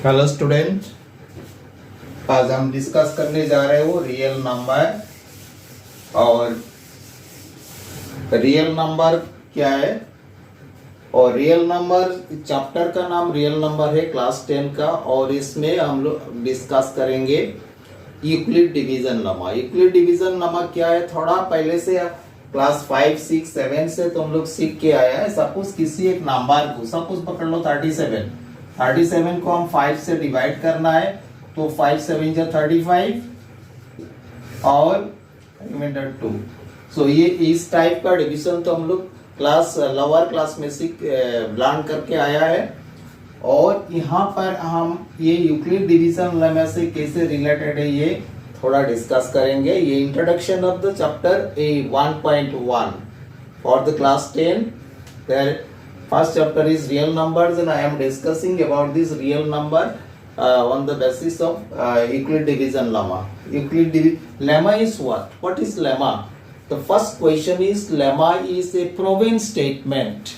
Hello student, आज हम discuss करने जा रहे हो रियल नंबर। और रियल नंबर क्या है? और रियल नंबर चैप्टर का नाम रियल नंबर है क्लास 10 का। और इसमें हम लोग डिस्कस करेंगे Euclid division lemma. Euclid division lemma क्या है? थोड़ा पहले से क्लास 5, 6, 7 से तुम लोग सीख के आया है। सपोज किसी एक नंबर को सपोज पकड़ लो 37 को हम 5 से डिवाइड करना है, तो 5 7 जा 35 और रिमाइंडर 2। सो ये इस टाइप का डिवीजन तो हम लोग क्लास लोअर क्लास में सीख लर्न करके आया है। और यहाँ पर हम ये यूक्लिड डिवीजन लेमा से कैसे रिलेटेड है ये थोड़ा डिस्कस करेंगे। ये introduction of the chapter A 1.1 for the class 10। There first chapter is real numbers and I am discussing about this real number on the basis of Euclid division lemma. Lemma is what? What is lemma? The first question is lemma is a proven statement.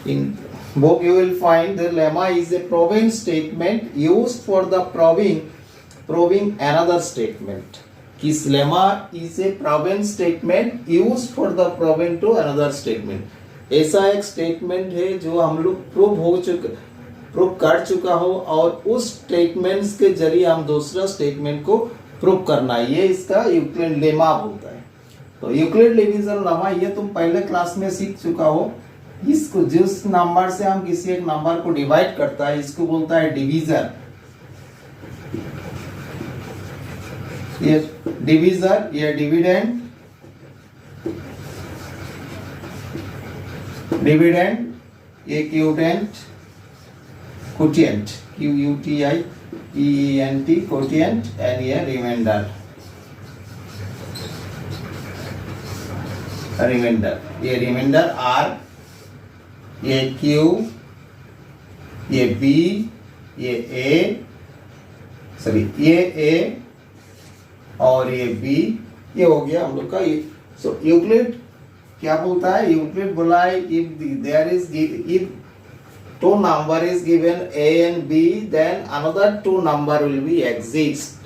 In book you will find the lemma is a proven statement used for the proving another statement. This lemma is a proven statement used for the proving to another statement. ऐसा एक statement है जो हम लोग prove कर चुका हो और उस स्टेटमेंट्स के जरिए हम दूसरा स्टेटमेंट को प्रूव करना है, ये इसका यूक्लिड लेमा बोलता है। तो यूक्लिड डिवीजन लेमा ये तुम पहले क्लास में सीख चुका हो। इसको जिस नंबर से हम किसी एक नंबर को डिवाइड करता है इसको बोलता है डिवीजर। ये डिवीजर, ये डिविडेंड, ये क्यूटेंट, क्वोटिएंट, QUTIENT, क्वोटिएंट एंड ये रिमाइंडर। ये रिमाइंडर R, ये Q, ये B, ये A और ये B, ये हो गया हम लोग का ये। सो यूक्लिड क्या बोलता है? यूक्लिड बोला है if two number is given A and B, then another two number will be exist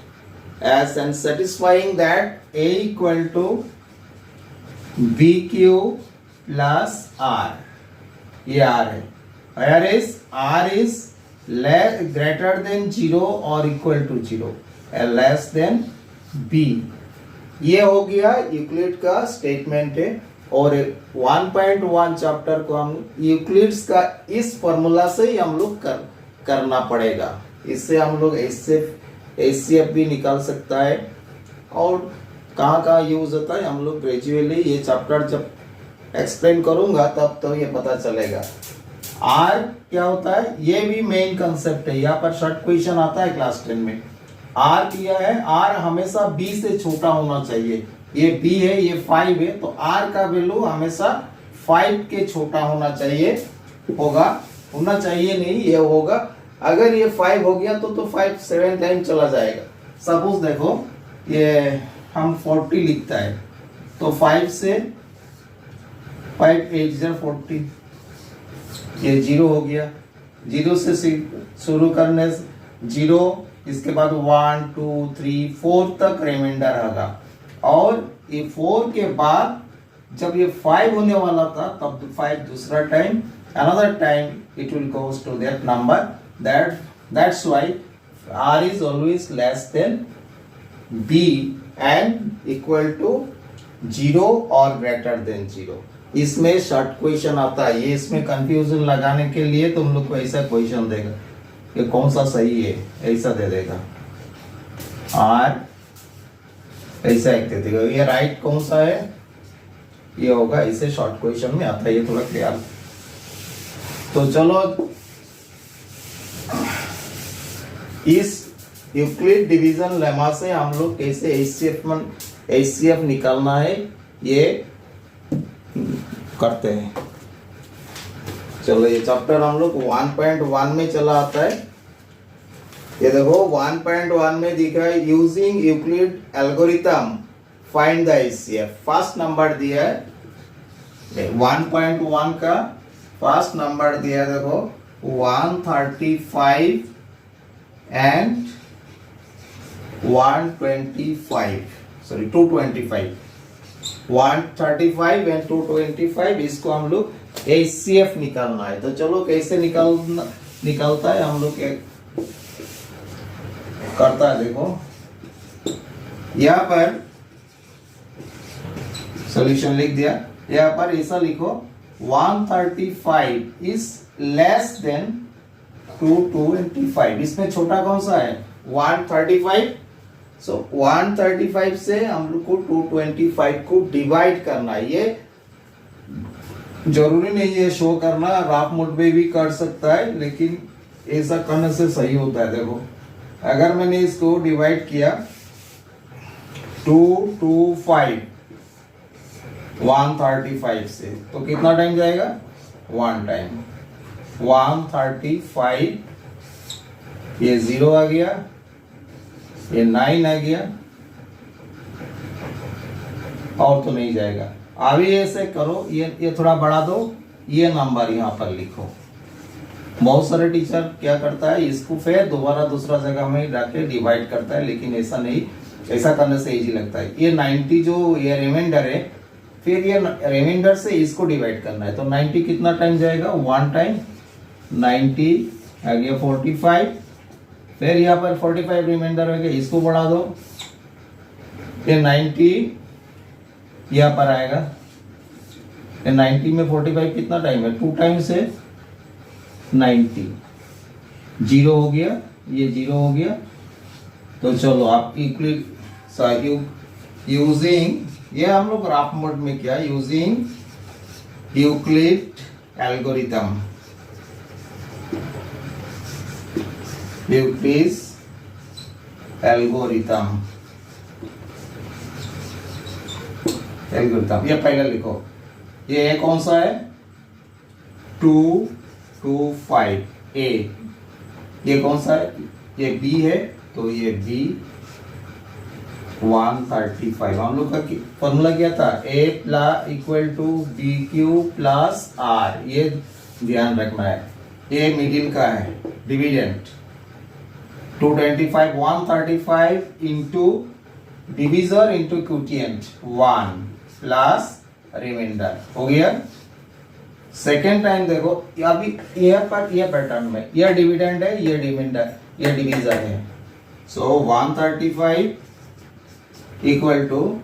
as and satisfying that A equal to BQ plus R. ये R है। R is greater than 0 or equal to 0 and less than B। ये हो गया Euclid का statement है। और 1.1 chapter को हम यूक्लिड्स का इस फॉर्मूला से ही हम लोग करना पड़ेगा। इससे हम लोग HCF भी निकाल सकता है और कहाँ कहाँ यूज होता है हम लोग ग्रेजुअली ये चैप्टर जब एक्सप्लेन करूंगा तब तो ये पता चलेगा। R क्या होता है ये भी मेन कंसेप्ट है। यहाँ पर शॉर्ट क्वेश्चन आता है क्लास 10 में। R किया है, R हमेशा B से छोटा होना चाहिए। ये B है, ये 5 है, तो R का वैल्यू हमेशा 5 के छोटा होना चाहिए। होना चाहिए नहीं, ये होगा। अगर ये 5 हो गया तो 5 7 टाइम चला जाएगा। सपोज देखो ये हम 40 लिखता है तो 5 से 5 8 40, ये 0 हो गया। 0 से शुरू करने 0, इसके बाद 1 2 3 4 तक रिमाइंडर होगा। और ये 4 के बाद जब ये 5 होने वाला था तब 5 दूसरा time, another time it will goes to that number. That's why R is always less than B and equal to 0 or greater than 0। इसमें शॉर्ट क्वेश्चन आता है, ये इसमें कंफ्यूजन लगाने के लिए तुम लोग को ऐसा क्वेश्चन देगा कि कौन सा सही है, ऐसा दे देगा। R ऐसा एक दे देगा, ये राइट कौन सा है ये होगा। इसे शॉर्ट क्वेश्चन में आता है, ये थोड़ा क्लियर। तो चलो इस यूक्लिड डिवीजन लेमा से हम लोग कैसे HCF निकालना है ये करते हैं। चलो ये चैप्टर हम लोग 1.1 में चला आता है। ये देखो 1.1 में दिखा है using Euclid algorithm find the HCF। First number दिया है 1.1 का फर्स्ट नंबर दिया देखो 135 and 125, sorry 225, 135 एंड 225, इसको हम लोग HCF निकालना है। तो चलो कैसे निकालता है हम लोग करता है, देखो यहाँ पर सॉल्यूशन लिख दिया। यहाँ पर ऐसा लिखो 135 इज लेस देन 225। इसमें छोटा कौन सा है 135। सो 135 से हम लोग को 225 को डिवाइड करना है। ये जरूरी नहीं है शो करना, राफ मोड में भी कर सकता है, लेकिन ऐसा करने से सही होता है। देखो अगर मैंने इसको डिवाइड किया 225 135 से, तो कितना टाइम जाएगा 1 टाइम। 135, ये 0 आ गया, ये 9 आ गया, और तो नहीं जाएगा। अभी ऐसे करो, ये थोड़ा बढ़ा दो, ये नंबर यहाँ पर लिखो। बहुत सारे टीचर क्या करता है, इसको फिर दोबारा दूसरा जगह में जाके डिवाइड करता है, लेकिन ऐसा नहीं, ऐसा करने से इजी लगता है। ये 90 जो ये रिमाइंडर है, फिर ये रिमाइंडर से इसको डिवाइड करना है। तो 90 कितना टाइम जाएगा 1 टाइम, 90 आ गया 45, फिर यहाँ पर 45 रिमाइंडर हो गया, इसको बढ़ा दो, ये 90 यहाँ पर आएगा। 90 में 45 कितना टाइम है 2 टाइम से 90, 0 हो गया, ये 0 हो गया। तो चलो आप यूजिंग, ये हम लोग ग्राफ मोड में क्या, using Euclid algorithm, Euclid algorithm, algorithm ये पहले लिखो। ये कौन सा है 225 ए, ये कौन सा है, ये बी है, तो ये बी 135। हम लोग का फॉर्मूला क्या था, A plus equal to B Q plus are, ये ध्यान रखना है। ए मिडिल का है, dividend 225 135 into divisor into quotient 1 plus remainder हो गया। सेकेंड टाइम देखो, अभी ये पैटर्न में ये डिविडेंड है, ये रिमाइंडर, ये डिविजर है। So 135 equal to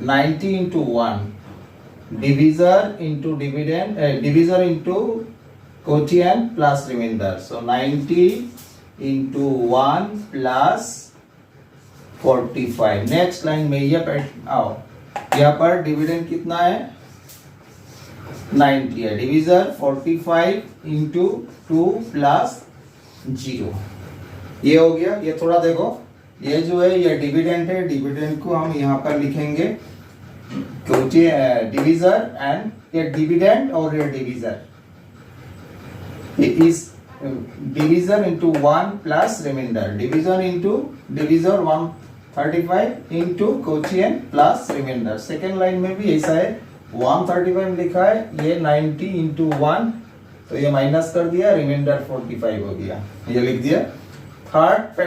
90 into 1, divisor into dividend, divisor into quotient plus remainder. So 90 into 1 plus 45। Next line में ये आओ, यहाँ पर डिविडेंड कितना है 90 है, डिविजर 45 इंटू 2 प्लस 0, ये हो गया। ये थोड़ा देखो, ये जो है ये डिविडेंड है, डिविडेंड को हम यहाँ पर लिखेंगे डिविजर एंड ये डिविडेंड और ये डिविजर, ये इस divisor into 1 plus remainder, divisor into divisor 135 into quotient plus remainder. Second line में भी ऐसा है, 135 लिखा है, ये 90 इंटू 1, तो ये माइनस कर दिया, रिमाइंडर 45 हो गया, ये लिख दिया। थर्ड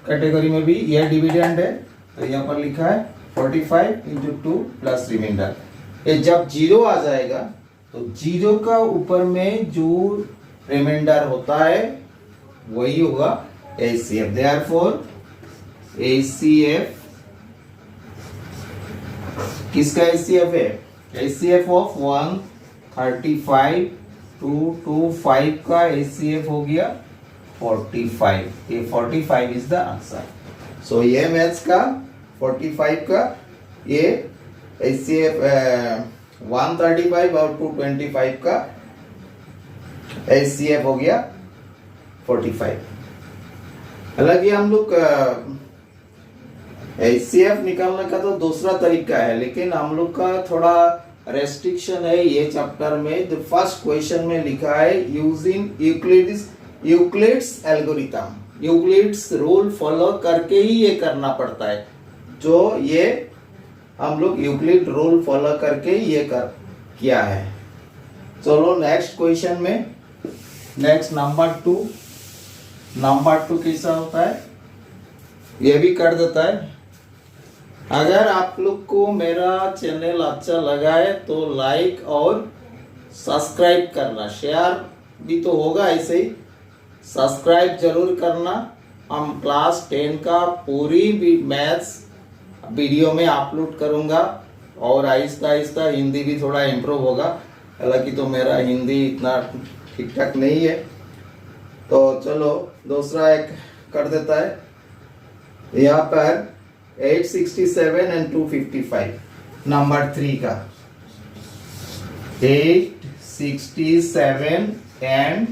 कैटेगरी में भी ये डिविडेंड है, तो यहाँ पर लिखा है 45 इंटू 2 प्लस रिमाइंडर। ये जब 0 आ जाएगा, तो 0 का ऊपर में जो रिमाइंडर होता है वही होगा HCF। देयरफॉर HCF किसका HCF है, HCF ऑफ 135 225 का HCF हो गया 45। ये 45 इज द आंसर। सो ये मैथ्स का 45 का ये HCF 135 और 225 का HCF हो गया 45। हालांकि हम लोग HCF निकालने का तो दूसरा तरीका है, लेकिन हम लोग का थोड़ा रेस्ट्रिक्शन है ये चैप्टर में। द फर्स्ट क्वेश्चन में लिखा है using Euclid's algorithm, Euclid's rule follow करके ही ये करना पड़ता है। जो ये हम लोग यूक्लिड रूल फॉलो करके ये किया है। चलो नेक्स्ट क्वेश्चन में, नेक्स्ट नंबर 2, नंबर 2 कैसा होता है, ये भी कर देता है। अगर आप लोग को मेरा चैनल अच्छा लगा है तो लाइक और सब्सक्राइब करना, शेयर भी तो होगा, ऐसे ही सब्सक्राइब जरूर करना। हम क्लास 10 का पूरी भी मैथ्स वीडियो में अपलोड करूँगा और आहिस्ता आहिस्ता हिंदी भी थोड़ा इम्प्रूव होगा। हालांकि तो मेरा हिंदी इतना ठीक ठाक नहीं है, तो चलो दूसरा एक कर देता है। यहाँ पर 867 एंड 255 नंबर 3 का 867 एंड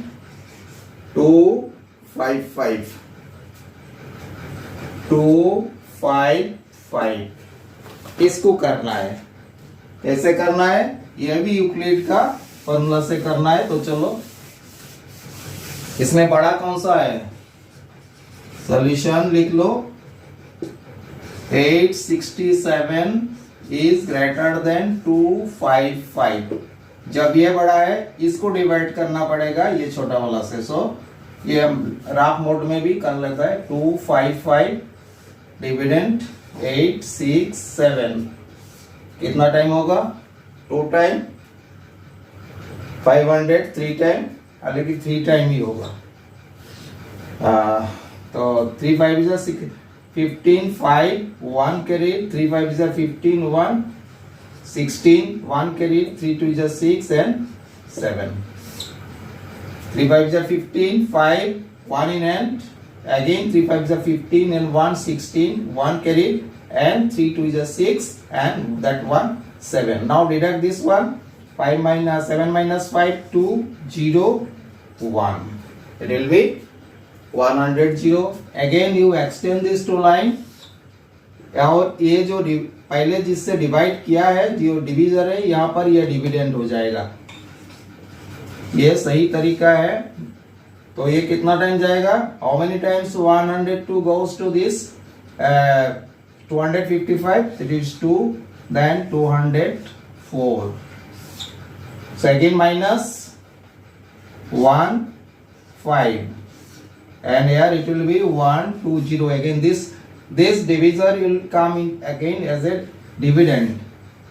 255 इसको करना है, कैसे करना है, यह भी यूक्लिड का फॉर्मूला से करना है। तो चलो, इसमें बड़ा कौन सा है, सॉल्यूशन लिख लो। 867 इज ग्रेटर देन 255। जब ये बड़ा है इसको डिवाइड करना पड़ेगा ये छोटा वाला से, सो ये हम राफ मोड में भी कर लेता है। 255 डिविडेंड 867 कितना टाइम होगा, 2 टाइम, 500 3 टाइम, हालांकि 3 टाइम ही होगा। तो 3 5 is 15, 5 1 carry, 3 5 is 15, 1 16, 1 carry, 3 2 is 6 and 7. 3 5 is 15, 5 1 in hand, again 3 5 is 15 and 1 16, 1 carry and 3 2 is 6 and that one 7. Now deduct this one, 5 minus 7 minus 5 2 0 1. It will be 100 0. Again you extend this to line, और ये जो पहले जिससे divide किया है जो divisor है यहाँ पर ये डिविडेंड हो जाएगा। ये सही तरीका है। तो ये कितना टाइम जाएगा, how many times 102 goes to this 255, it is 2, then 204. Second minus 1 5 and here it will be 120. Again this divisor will come in again as a dividend.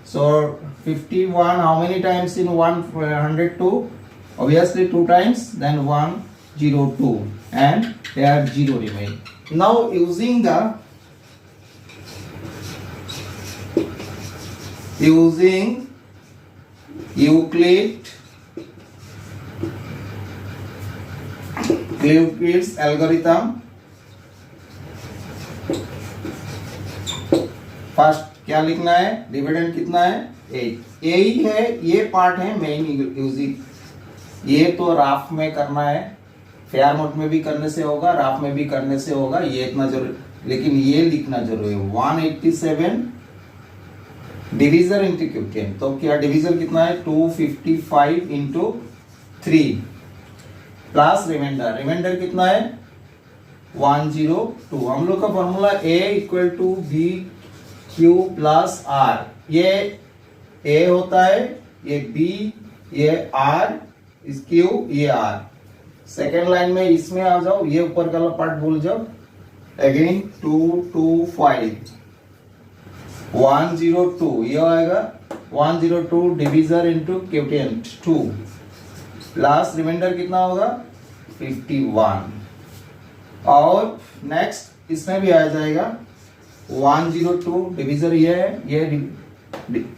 So 51 how many times in 102, obviously 2 times, then 102 and here 0 remain. Now using Euclid's algorithm, first क्या लिखना है, dividend कितना है 8, यही है, ये part है main using. ये तो राफ में करना है, फेयर मोड में भी करने से होगा, राफ में भी करने से होगा, ये इतना जरूरी, लेकिन ये लिखना जरूरी है। 187 डिवीजर इंटू क्यूटेन, तो क्या डिवीजर कितना है 255 इंटू 3 प्लस रिमाइंडर कितना है 102। हम लोग का formula A equal to B Q plus are, ये A होता है, ये B, ये R, इस Q, ये R। सेकेंड लाइन में इसमें आ जाओ, ये ऊपर का पार्ट भूल जाओ। अगेन 225 102, ये आएगा 102 डिवीजर इंटू क्यूटेंट 2 प्लस रिमाइंडर कितना होगा 51। और नेक्स्ट इसमें भी आ जाएगा 102 डिवीजर, ये है, ये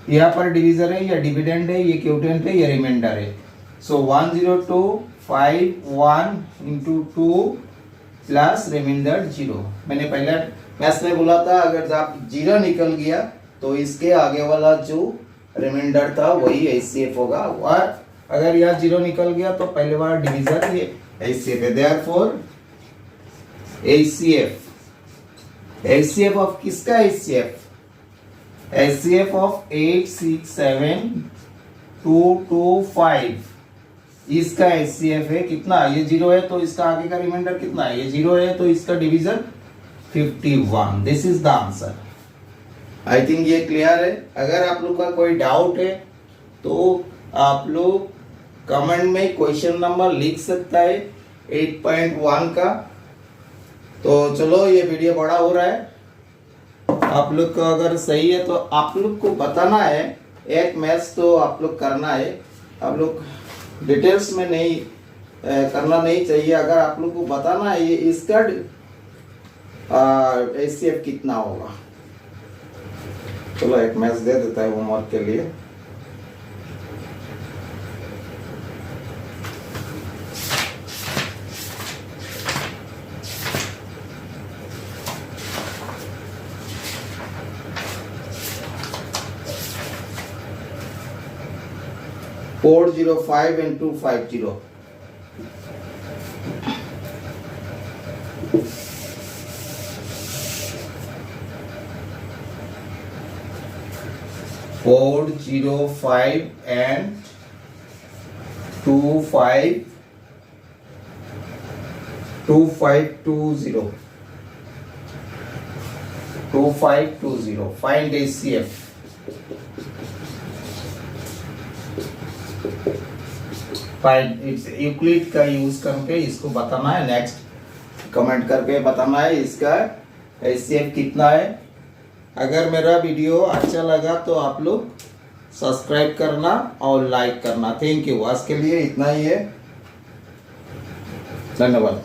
यहाँ पर डिवीजर है, ये डिविडेंड है, ये क्यूटेंट है, ये रिमाइंडर है। सो 102 51 इंटू 2 प्लस रिमाइंडर 0। मैंने पहले मैथ्स में बोला था अगर आप 0 निकल गया तो इसके आगे वाला जो रिमाइंडर था वही HCF होगा, और अगर यहाँ 0 निकल गया तो पहले वाला डिवीजर ये HCF है। देयरफॉर HCF ऑफ किसका HCF ऑफ 867 225 इसका HCF है कितना, ये 0 है तो इसका आगे का रिमाइंडर कितना है, ये 0 है तो इसका divisor 51। This is the answer. I think ये क्लियर है। अगर आप लोग का कोई डाउट है तो आप लोग कमेंट में क्वेश्चन नंबर लिख सकता है 8.1 का, तो चलो ये वीडियो बड़ा हो रहा है, आप लोग को अगर सही है तो आप लोग को बताना है, एक मैथ्स तो आप लोग करना है, आप लोग डिटेल्स में नहीं करना नहीं चाहिए। अगर आप लोग को बताना है ये इसका HCF कितना होगा। चलो एक मैथ्स दे देता है होमवर्क के लिए। Four 405 and 250। Four 405 and 2520। 2520 find HCF। Find its Euclid का यूज करके इसको बताना है, नेक्स्ट कमेंट करके बताना है इसका HCF कितना है। अगर मेरा वीडियो अच्छा लगा तो आप लोग सब्सक्राइब करना और लाइक करना। थैंक यू, आज के लिए इतना ही है, धन्यवाद।